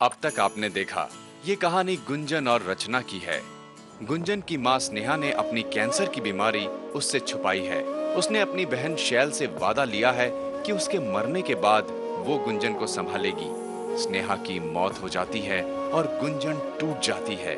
अब तक आपने देखा, ये कहानी गुंजन और रचना की है। गुंजन की माँ स्नेहा ने अपनी कैंसर की बीमारी उससे छुपाई है। उसने अपनी बहन शैल से वादा लिया है कि उसके मरने के बाद वो गुंजन को संभालेगी। स्नेहा की मौत हो जाती है और गुंजन टूट जाती है।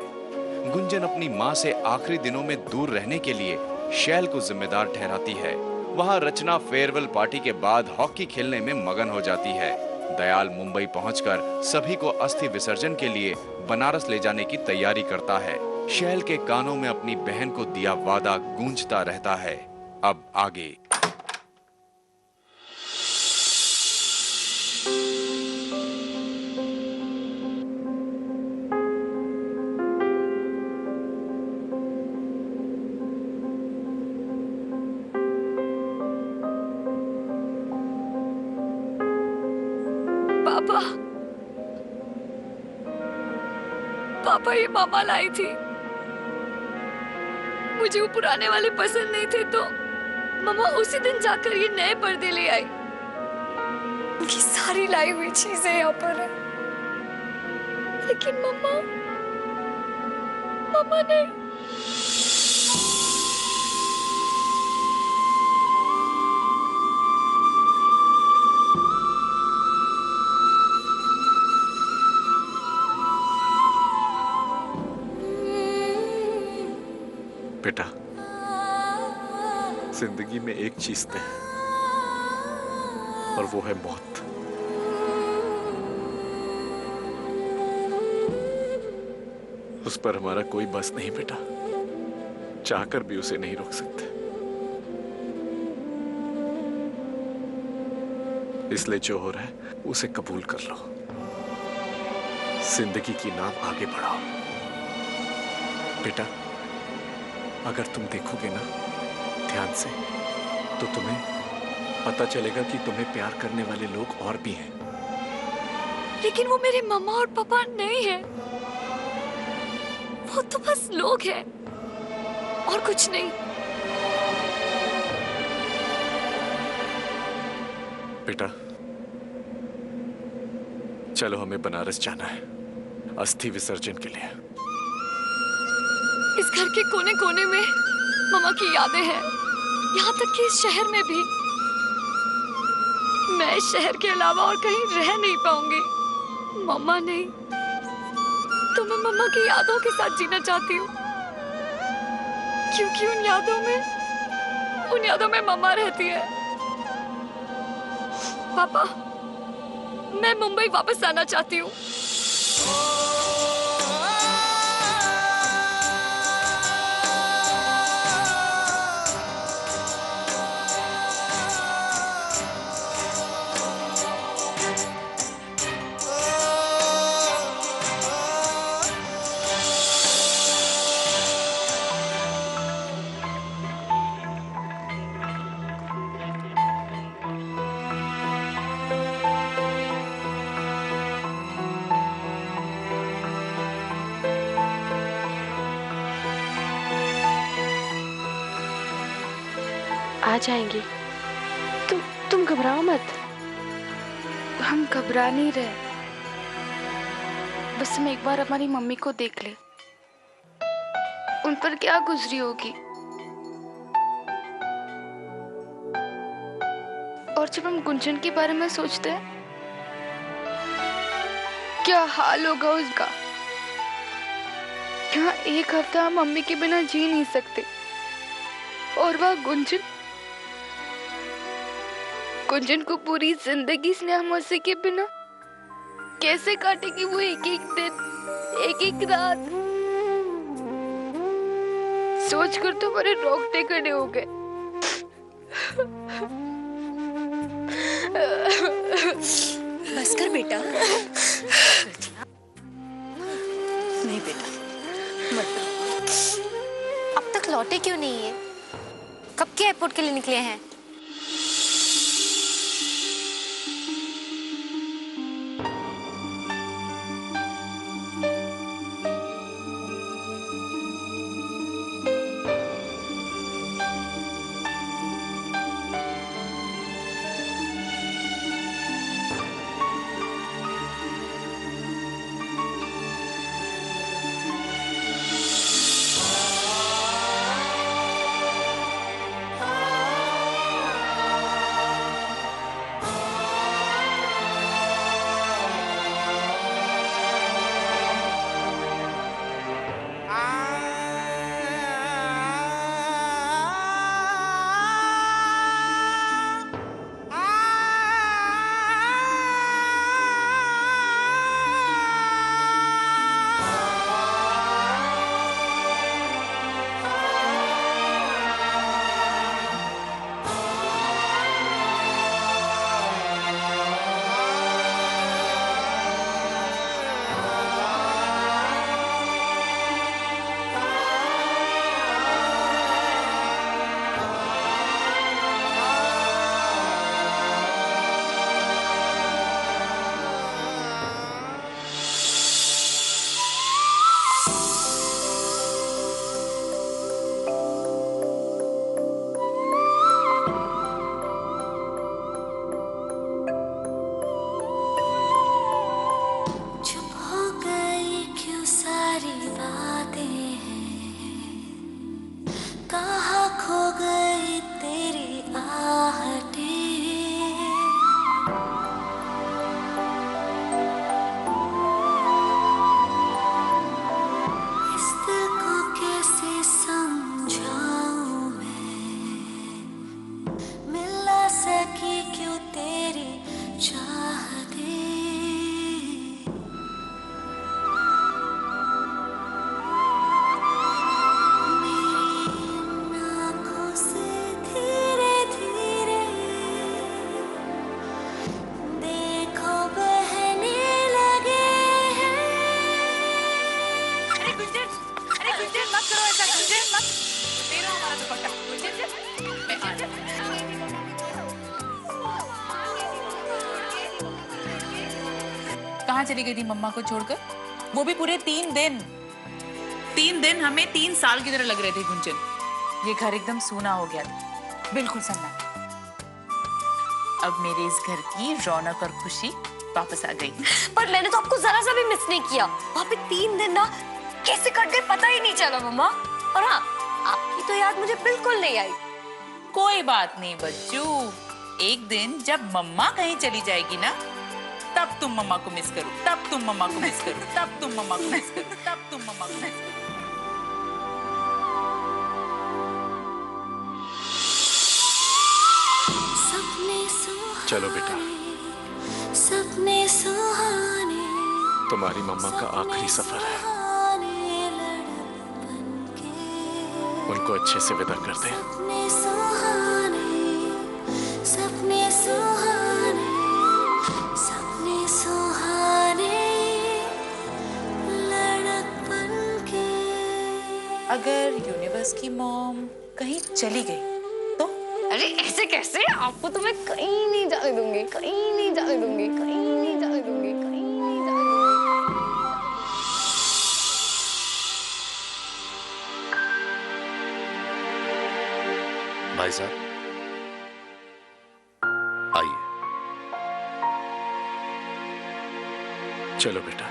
गुंजन अपनी माँ से आखिरी दिनों में दूर रहने के लिए शैल को जिम्मेदार ठहराती है। वहाँ रचना फेयरवेल पार्टी के बाद हॉकी खेलने में मगन हो जाती है। दयाल मुंबई पहुंचकर सभी को अस्थि विसर्जन के लिए बनारस ले जाने की तैयारी करता है। शैल के कानों में अपनी बहन को दिया वादा गूंजता रहता है। अब आगे। पापा, पापा ये मामा लाई थी। मुझे वो पुराने वाले पसंद नहीं थे तो मामा उसी दिन जाकर ये नए पर्दे ले आई। उनकी सारी लाई हुई चीजें यहाँ पर है, लेकिन मामा मामा नहीं। बेटा, जिंदगी में एक चीज तय है और वो है मौत। उस पर हमारा कोई बस नहीं बेटा, चाहकर भी उसे नहीं रोक सकते। इसलिए जो हो रहा है उसे कबूल कर लो, जिंदगी की नाम आगे बढ़ाओ। बेटा, अगर तुम देखोगे ना ध्यान से तो तुम्हें पता चलेगा कि तुम्हें प्यार करने वाले लोग और भी हैं। लेकिन वो मेरे मम्मा और पापा नहीं है। वो तो बस लोग हैं और कुछ नहीं। बेटा, चलो हमें बनारस जाना है अस्थि विसर्जन के लिए। इस घर के कोने कोने में मम्मा की यादें हैं, यहाँ तक कि इस शहर में भी। मैं इस शहर के अलावा और कहीं रह नहीं पाऊंगी। मम्मा नहीं तो मैं मम्मा की यादों के साथ जीना चाहती हूँ, क्योंकि उन यादों में मम्मा रहती है। पापा, मैं मुंबई वापस आना चाहती हूँ। आ जाएंगे। तुम घबराओ मत। हम घबरा नहीं रहे, बस हम एक बार हमारी मम्मी को देख ले। उन पर क्या गुजरी होगी, और जब हम गुंजन के बारे में सोचते हैं क्या हाल होगा उसका। यहाँ एक हफ्ता हम मम्मी के बिना जी नहीं सकते, और वह गुंजन को पूरी जिंदगी स्नेहा मौसी के बिना कैसे काटेगी। वो एक एक दिन, एक एक रात सोच कर तो हमारे रोंगटे खड़े हो गए। बस कर बेटा। नहीं बेटा, मत। अब तक लौटे क्यों नहीं है? कब के एयरपोर्ट के लिए निकले हैं? कहाँ चली गई थी मम्मा को छोड़कर? वो भी पूरे 3 दिन। 3 दिन हमें 3 साल की तरह लग रहे थे गुंजन। ये घर एकदम सूना हो गया था, बिल्कुल सन्नाटा। अब मेरे इस घर की रौनक और खुशी वापस आ गई। पर मैंने तो आपको जरा सा भी मिस नहीं किया। वहाँ पे 3 दिन ना कैसे कट गए पता ही नहीं चला मम्मा। और हाँ, आपकी तो याद मुझे बिल्कुल नहीं आई। कोई बात नहीं बच्चू, एक दिन जब मम्मा कहीं चली जाएगी ना, तब तुम मम्मा को मिस करो, तब तुम मम्मा को मिस करो, तब तुम मम्मा को मिस करो, तब तुम मम्मा को मिस करो। चलो बेटा, सपने सुहाने, तुम्हारी मम्मा का आखिरी सफर है, उनको अच्छे से विदा कर दें। सपने सुहाने, सपने सुहाने, सपने सुहाने, लड़कपन के। अगर यूनिवर्स की मॉम कहीं चली गई तो? अरे ऐसे कैसे? आपको तो मैं कहीं नहीं जाने दूंगी, कहीं नहीं जाने दूंगी, कहीं नहीं जाने दूंगी, कहीं नहीं जाने दूंगी। भाई साहब आइए। चलो बेटा।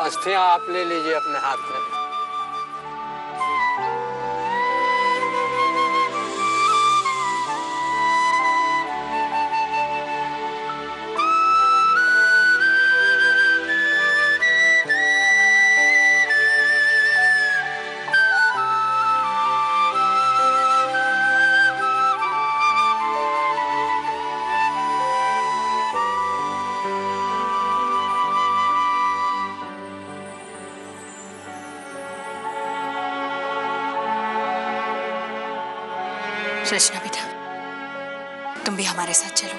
अस्थियां आप ले लीजिए अपने हाथ में। रचना बेटा, तुम भी हमारे साथ चलो।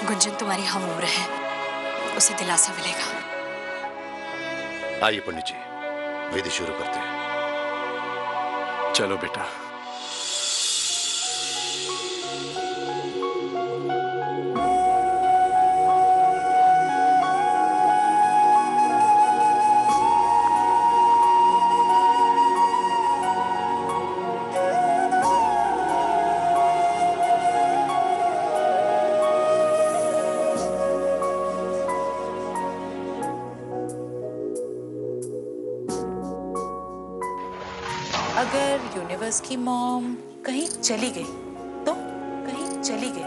गुंजन तुम्हारी हम उम्र है, उसे दिलासा मिलेगा। आइए पंडित जी, विधि शुरू करते हैं। चलो बेटा। अगर यूनिवर्स की मॉम कहीं चली गई तो? कहीं चली गई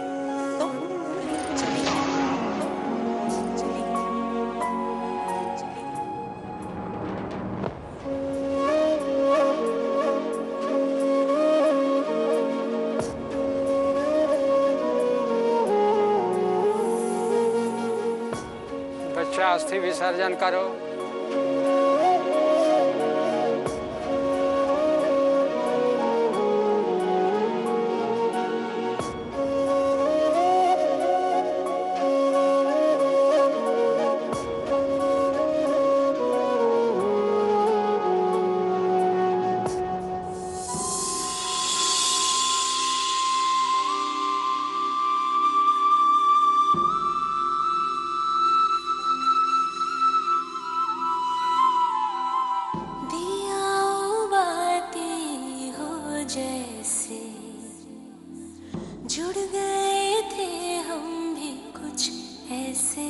तो? कहीं चली गई तो? चली गई तो? चली गई। बच्चा अस्थि विसर्जन करो। जैसे जुड़ गए थे हम भी कुछ ऐसे।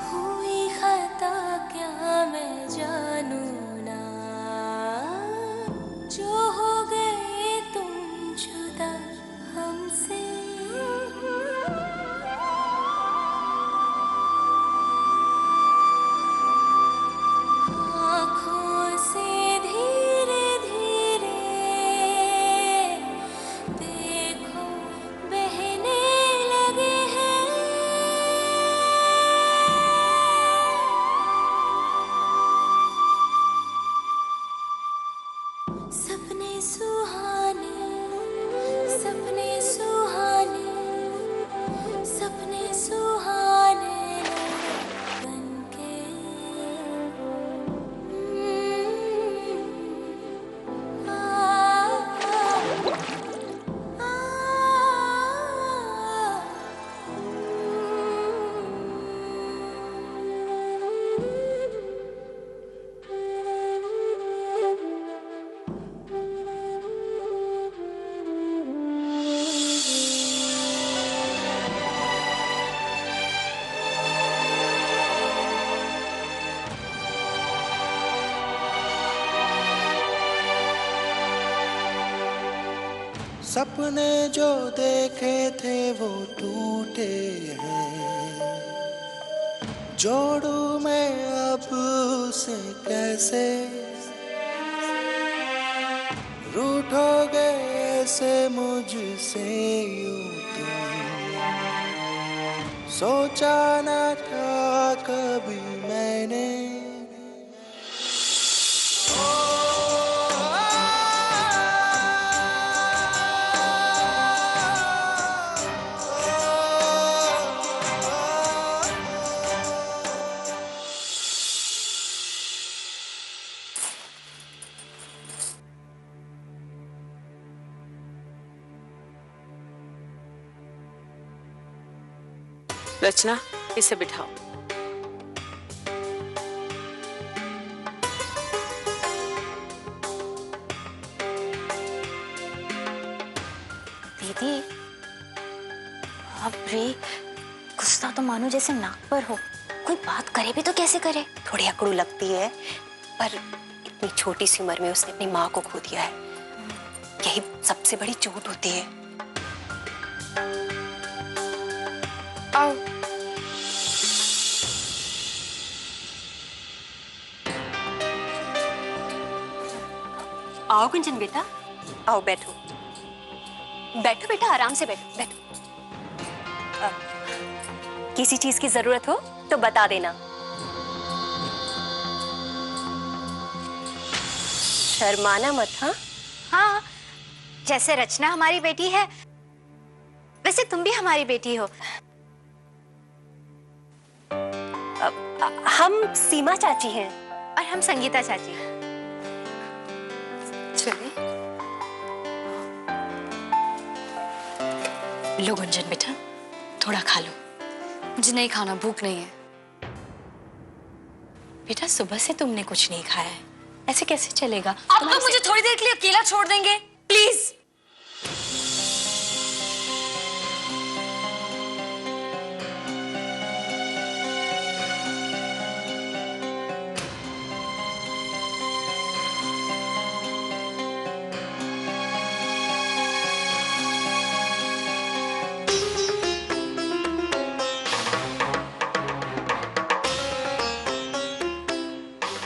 हुई खता क्या मैं जानू ना, जो हो गए तुम जुदा हमसे। आँखों सपने जो देखे थे वो टूटे हैं, जोड़ू मैं अब उसे कैसे, रूठोगे ऐसे मुझसे यूं तुम, सोचा न था कभी मैंने। रचना, इसे बिठाओ। दीदी, अब रे गुस्सा तो मानो जैसे नाक पर हो, कोई बात करे भी तो कैसे करे। थोड़ी अकड़ू लगती है, पर इतनी छोटी सी उम्र में उसने अपनी माँ को खो दिया है, यही सबसे बड़ी चोट होती है। आओ। आओ गुंजन बेटा, आओ बैठो। बैठो बेटा, आराम से बैठो बैठो। किसी चीज की जरूरत हो तो बता देना। शर्माना मत। हाँ हाँ, जैसे रचना हमारी बेटी है वैसे तुम भी हमारी बेटी हो। हम सीमा चाची हैं और हम संगीता चाची। चलिए। लो गुंजन बेटा, थोड़ा खा लो। मुझे नहीं खाना, भूख नहीं है। बेटा सुबह से तुमने कुछ नहीं खाया है, ऐसे कैसे चलेगा? आप लोग मुझे थोड़ी देर के लिए अकेला छोड़ देंगे प्लीज?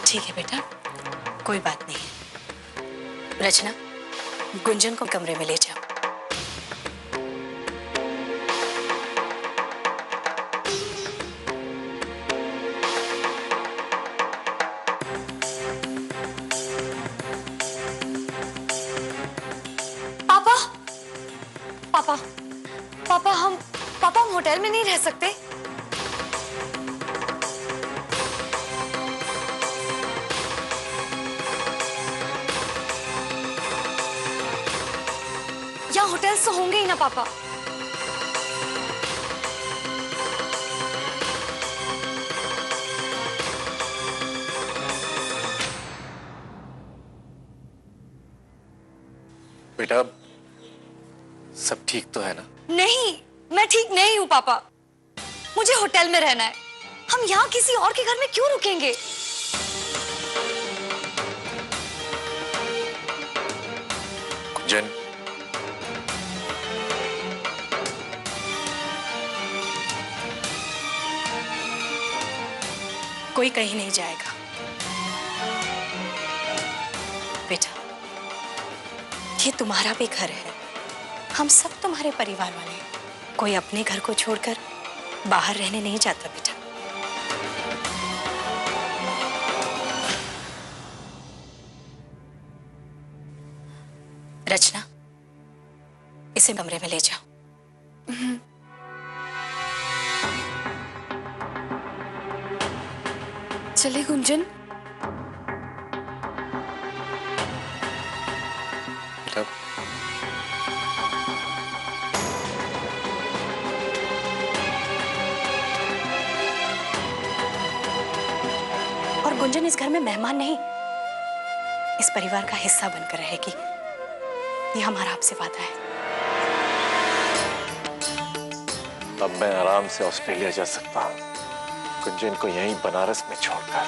ठीक है बेटा, कोई बात नहीं। रचना, गुंजन को कमरे में ले जाओ। पापा, पापा, पापा हम होटल में नहीं रह सकते? यहाँ होटल्स तो होंगे ही ना पापा। बेटा, सब ठीक तो है ना? नहीं, मैं ठीक नहीं हूँ पापा। मुझे होटल में रहना है। हम यहाँ किसी और के घर में क्यों रुकेंगे? गुंजन, कोई कहीं नहीं जाएगा बेटा, ये तुम्हारा भी घर है। हम सब तुम्हारे परिवार वाले हैं। कोई अपने घर को छोड़कर बाहर रहने नहीं जाता बेटा। रचना, इसे कमरे में ले जाओ। चले गुंजन। बेटा, और गुंजन इस घर में मेहमान नहीं, इस परिवार का हिस्सा बनकर रहेगी। ये हमारा आपसे वादा है। अब मैं आराम से ऑस्ट्रेलिया जा सकता हूँ, गुंजन को यहीं बनारस में छोड़कर।